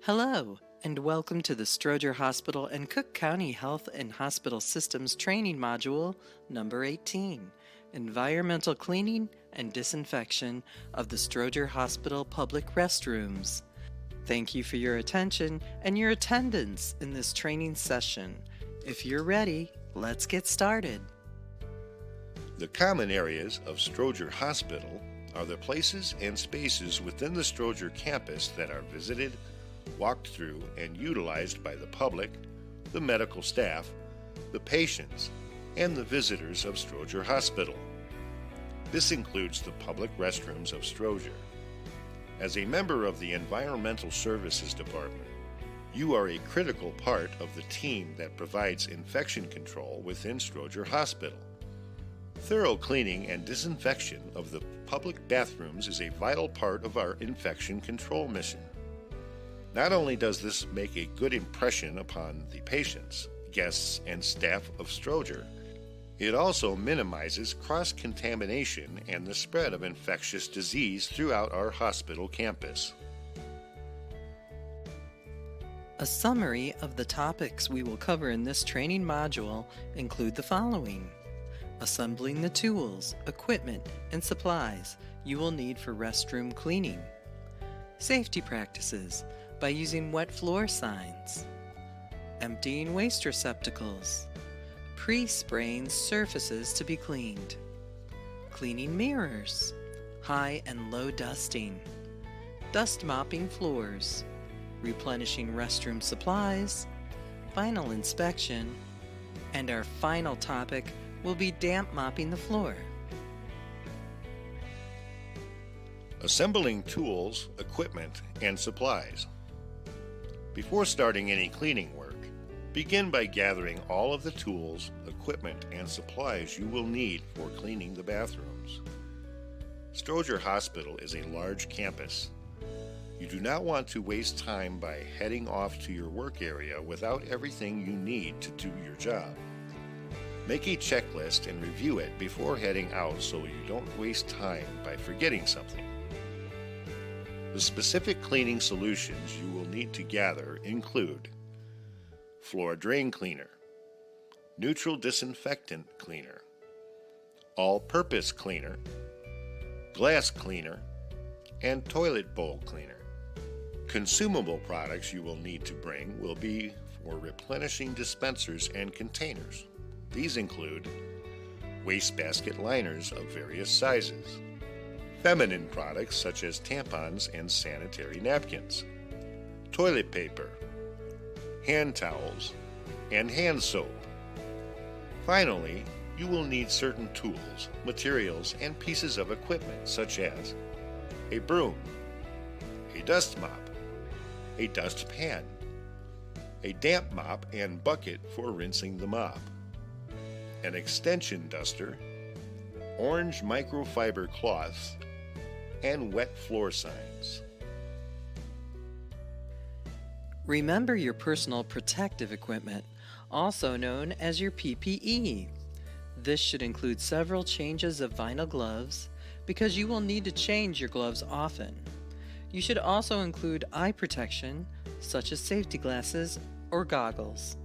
Hello, and welcome to the Stroger Hospital and Cook County Health and Hospital Systems Training Module number 18, Environmental Cleaning and Disinfection of the Stroger Hospital Public Restrooms. Thank you for your attention and your attendance in this training session. If you're ready, let's get started. The common areas of Stroger Hospital are the places and spaces within the Stroger campus that are visited, walked through, and utilized by the public, the medical staff, the patients, and the visitors of Stroger Hospital. This includes the public restrooms of Stroger. As a member of the Environmental Services Department, you are a critical part of the team that provides infection control within Stroger Hospital. Thorough cleaning and disinfection of the public bathrooms is a vital part of our infection control mission. Not only does this make a good impression upon the patients, guests, and staff of Stroger, it also minimizes cross-contamination and the spread of infectious disease throughout our hospital campus. A summary of the topics we will cover in this training module include the following: assembling the tools, equipment, and supplies you will need for restroom cleaning, safety practices by using wet floor signs, emptying waste receptacles, pre-spraying surfaces to be cleaned, cleaning mirrors, high and low dusting, dust mopping floors, replenishing restroom supplies, final inspection, and our final topic will be damp mopping the floor. Assembling tools, equipment, and supplies. Before starting any cleaning work, begin by gathering all of the tools, equipment, and supplies you will need for cleaning the bathrooms. Stroger Hospital is a large campus. You do not want to waste time by heading off to your work area without everything you need to do your job. Make a checklist and review it before heading out so you don't waste time by forgetting something. The specific cleaning solutions you will need to gather include floor drain cleaner, neutral disinfectant cleaner, all-purpose cleaner, glass cleaner, and toilet bowl cleaner. Consumable products you will need to bring will be for replenishing dispensers and containers. These include wastebasket liners of various sizes, feminine products such as tampons and sanitary napkins, toilet paper, hand towels, and hand soap. Finally, you will need certain tools, materials, and pieces of equipment such as a broom, a dust mop, a dust pan, a damp mop and bucket for rinsing the mop, an extension duster, orange microfiber cloths, and wet floor signs. Remember your personal protective equipment, also known as your PPE. This should include several changes of vinyl gloves because you will need to change your gloves often. You should also include eye protection, such as safety glasses or goggles.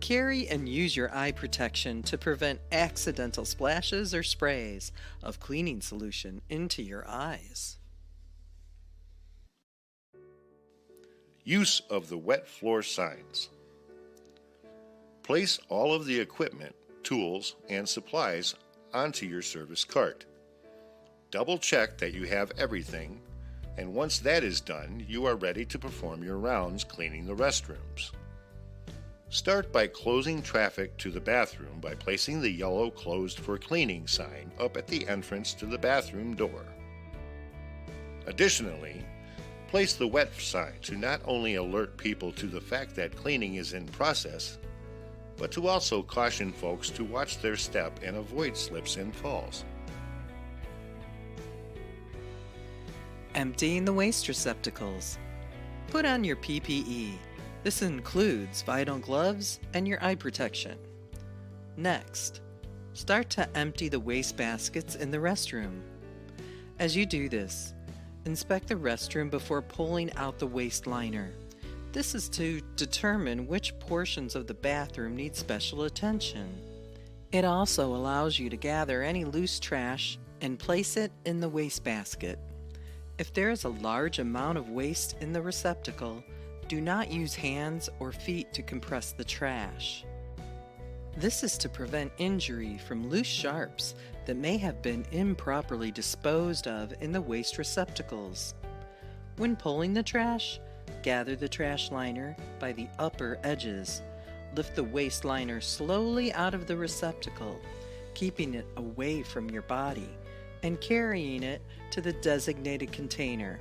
Carry and use your eye protection to prevent accidental splashes or sprays of cleaning solution into your eyes. Use of the wet floor signs. Place all of the equipment, tools, and supplies onto your service cart. Double check that you have everything, and once that is done, you are ready to perform your rounds cleaning the restrooms. Start by closing traffic to the bathroom by placing the yellow "Closed for Cleaning" sign up at the entrance to the bathroom door. Additionally, place the wet sign to not only alert people to the fact that cleaning is in process, but to also caution folks to watch their step and avoid slips and falls. Emptying the waste receptacles. Put on your PPE. This includes vinyl gloves and your eye protection. Next, start to empty the waste baskets in the restroom. As you do this, Inspect the restroom before pulling out the waste liner. This is to determine which portions of the bathroom need special attention. It also allows you to gather any loose trash and place it in the wastebasket. If there is a large amount of waste in the receptacle, do not use hands or feet to compress the trash. This is to prevent injury from loose sharps that may have been improperly disposed of in the waste receptacles. When pulling the trash, gather the trash liner by the upper edges. Lift the waste liner slowly out of the receptacle, keeping it away from your body, and carrying it to the designated container.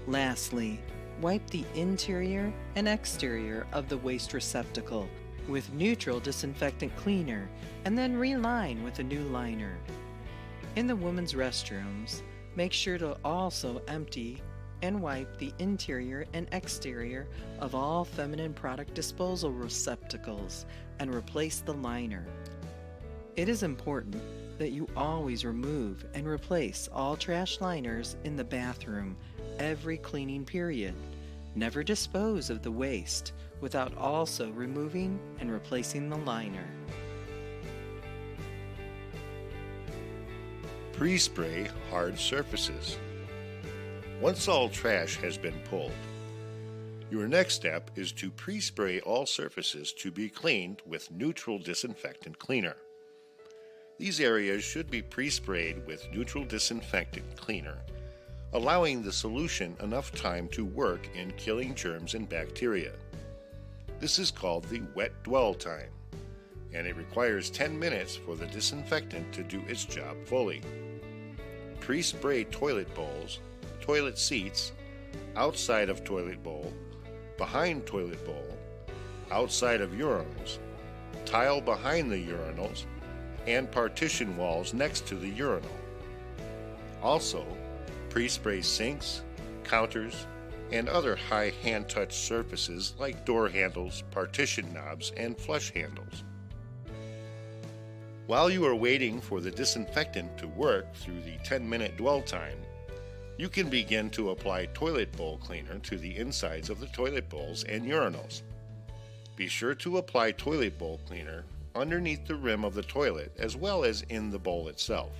Lastly, wipe the interior and exterior of the waste receptacle with neutral disinfectant cleaner and then reline with a new liner. In the women's restrooms, make sure to also empty and wipe the interior and exterior of all feminine product disposal receptacles and replace the liner. It is important that you always remove and replace all trash liners in the bathroom every cleaning period. Never dispose of the waste without also removing and replacing the liner. Pre-spray hard surfaces. Once all trash has been pulled, your next step is to pre-spray all surfaces to be cleaned with neutral disinfectant cleaner. These areas should be pre-sprayed with neutral disinfectant cleaner, allowing the solution enough time to work in killing germs and bacteria. This is called the wet dwell time, and it requires 10 minutes for the disinfectant to do its job fully. Pre-spray toilet bowls, toilet seats, outside of toilet bowl, behind toilet bowl, outside of urinals, tile behind the urinals, and partition walls next to the urinal. Also, pre-spray sinks, counters, and other high hand-touch surfaces like door handles, partition knobs, and flush handles. While you are waiting for the disinfectant to work through the 10-minute dwell time, you can begin to apply toilet bowl cleaner to the insides of the toilet bowls and urinals. Be sure to apply toilet bowl cleaner underneath the rim of the toilet as well as in the bowl itself.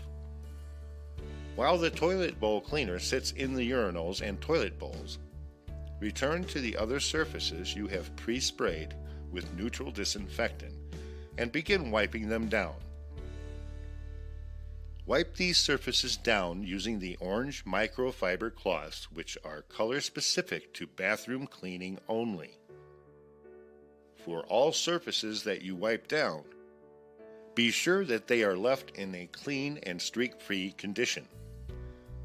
While the toilet bowl cleaner sits in the urinals and toilet bowls, return to the other surfaces you have pre-sprayed with neutral disinfectant and begin wiping them down. Wipe these surfaces down using the orange microfiber cloths, which are color specific to bathroom cleaning only. For all surfaces that you wipe down, be sure that they are left in a clean and streak-free condition.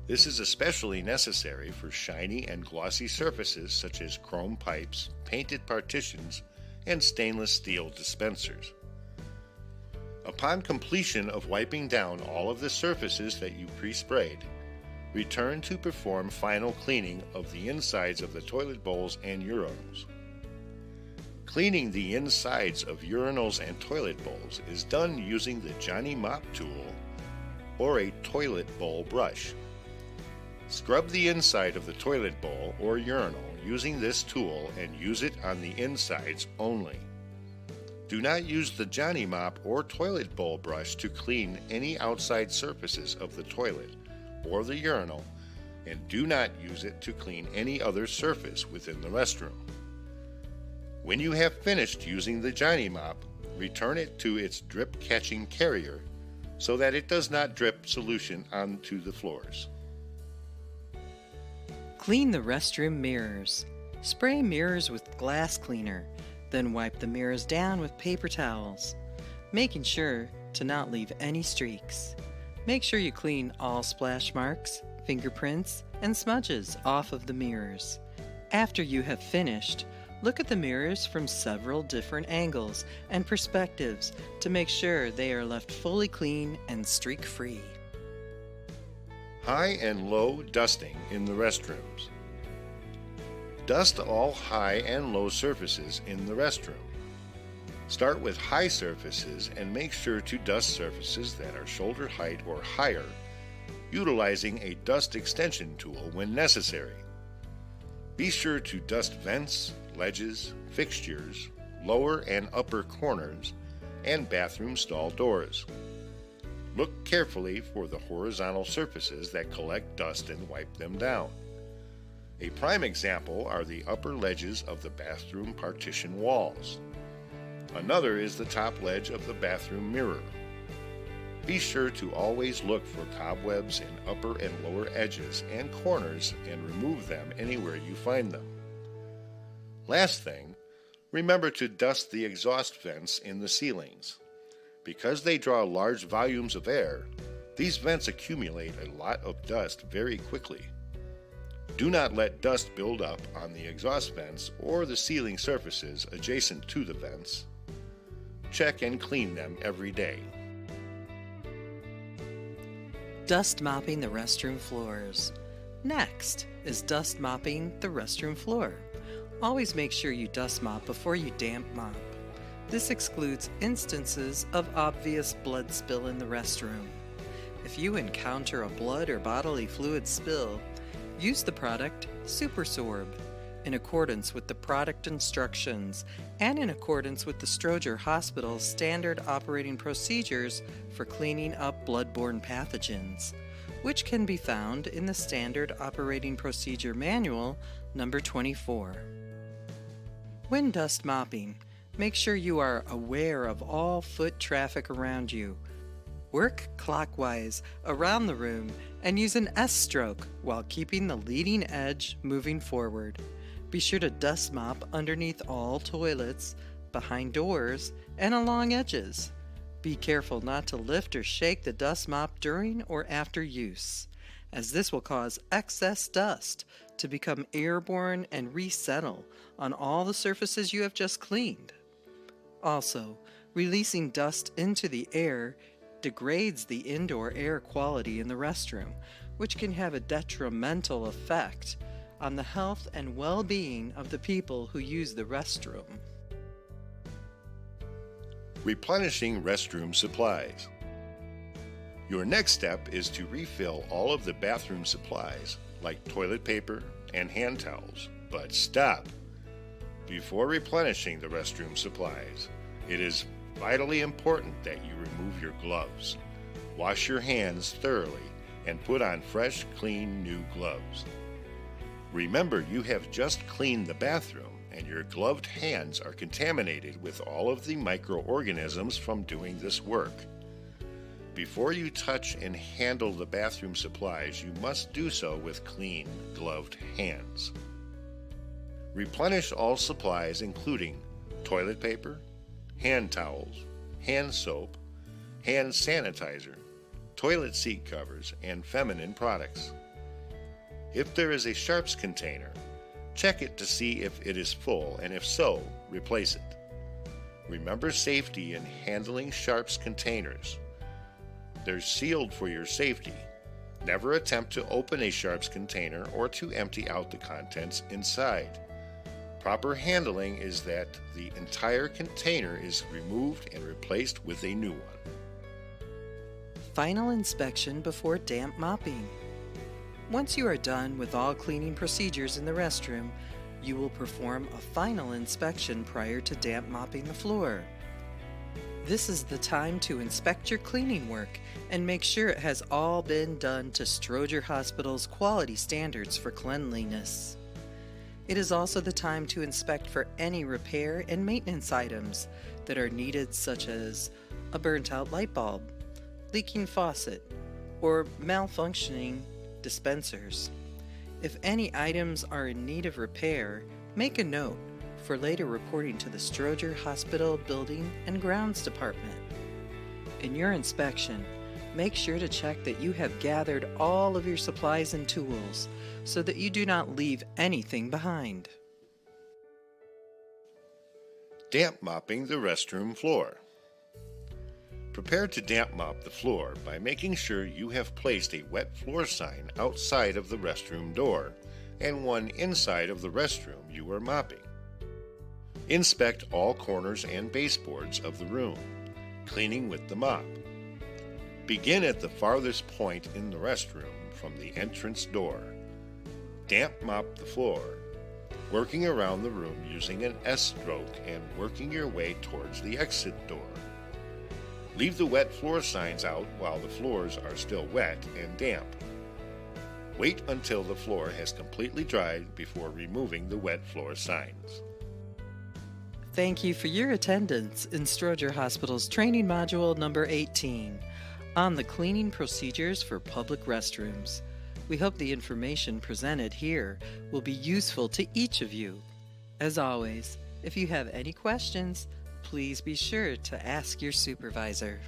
This is especially necessary for shiny and glossy surfaces such as chrome pipes, painted partitions, and stainless steel dispensers. Upon completion of wiping down all of the surfaces that you pre-sprayed, return to perform final cleaning of the insides of the toilet bowls and urinals. Cleaning the insides of urinals and toilet bowls is done using the Johnny Mop tool or a toilet bowl brush. Scrub the inside of the toilet bowl or urinal using this tool and use it on the insides only. Do not use the Johnny Mop or toilet bowl brush to clean any outside surfaces of the toilet or the urinal, and do not use it to clean any other surface within the restroom. When you have finished using the Johnny Mop, return it to its drip catching carrier so that it does not drip solution onto the floors. Clean the restroom mirrors. Spray mirrors with glass cleaner, then wipe the mirrors down with paper towels, making sure to not leave any streaks. Make sure you clean all splash marks, fingerprints, and smudges off of the mirrors. After you have finished, look at the mirrors from several different angles and perspectives to make sure they are left fully clean and streak-free. High and low dusting in the restrooms. Dust all high and low surfaces in the restroom. Start with high surfaces and make sure to dust surfaces that are shoulder height or higher, utilizing a dust extension tool when necessary. Be sure to dust vents, ledges, fixtures, lower and upper corners, and bathroom stall doors. Look carefully for the horizontal surfaces that collect dust and wipe them down. A prime example are the upper ledges of the bathroom partition walls. Another is the top ledge of the bathroom mirror. Be sure to always look for cobwebs in upper and lower edges and corners and remove them anywhere you find them. Last thing, remember to dust the exhaust vents in the ceilings. Because they draw large volumes of air, these vents accumulate a lot of dust very quickly. Do not let dust build up on the exhaust vents or the ceiling surfaces adjacent to the vents. Check and clean them every day. Dust mopping the restroom floors. Next is dust mopping the restroom floor. Always make sure you dust mop before you damp mop. This excludes instances of obvious blood spill in the restroom. If you encounter a blood or bodily fluid spill, use the product SuperSorb in accordance with the product instructions and in accordance with the Stroger Hospital's standard operating procedures for cleaning up bloodborne pathogens, which can be found in the Standard Operating Procedure Manual number 24. When dust mopping, make sure you are aware of all foot traffic around you. Work clockwise around the room and use an S-stroke while keeping the leading edge moving forward. Be sure to dust mop underneath all toilets, behind doors, and along edges. Be careful not to lift or shake the dust mop during or after use, as this will cause excess dust to become airborne and resettle on all the surfaces you have just cleaned. Also, releasing dust into the air degrades the indoor air quality in the restroom, which can have a detrimental effect on the health and well-being of the people who use the restroom. Replenishing restroom supplies. Your next step is to refill all of the bathroom supplies, like toilet paper and hand towels. But stop! Before replenishing the restroom supplies, it is vitally important that you remove your gloves. Wash your hands thoroughly and put on fresh, clean, new gloves. Remember, you have just cleaned the bathroom and your gloved hands are contaminated with all of the microorganisms from doing this work. Before you touch and handle the bathroom supplies, you must do so with clean, gloved hands. Replenish all supplies including toilet paper, hand towels, hand soap, hand sanitizer, toilet seat covers, and feminine products. If there is a sharps container, check it to see if it is full, and if so, replace it. Remember safety in handling sharps containers. They're sealed for your safety. Never attempt to open a sharps container or to empty out the contents inside. Proper handling is that the entire container is removed and replaced with a new one. Final inspection before damp mopping. Once you are done with all cleaning procedures in the restroom, you will perform a final inspection prior to damp mopping the floor. This is the time to inspect your cleaning work and make sure it has all been done to Stroger Hospital's quality standards for cleanliness. It is also the time to inspect for any repair and maintenance items that are needed, such as a burnt-out light bulb, leaking faucet, or malfunctioning dispensers. If any items are in need of repair, make a note for later reporting to the Stroger Hospital Building and Grounds Department. In your inspection, make sure to check that you have gathered all of your supplies and tools so that you do not leave anything behind. Damp mopping the restroom floor. Prepare to damp mop the floor by making sure you have placed a wet floor sign outside of the restroom door and one inside of the restroom you are mopping. Inspect all corners and baseboards of the room, cleaning with the mop. Begin at the farthest point in the restroom from the entrance door. Damp mop the floor, working around the room using an S-stroke and working your way towards the exit door. Leave the wet floor signs out while the floors are still wet and damp. Wait until the floor has completely dried before removing the wet floor signs. Thank you for your attendance in Stroger Hospital's training module number 18 on the cleaning procedures for public restrooms. We hope the information presented here will be useful to each of you. As always, if you have any questions, please be sure to ask your supervisor.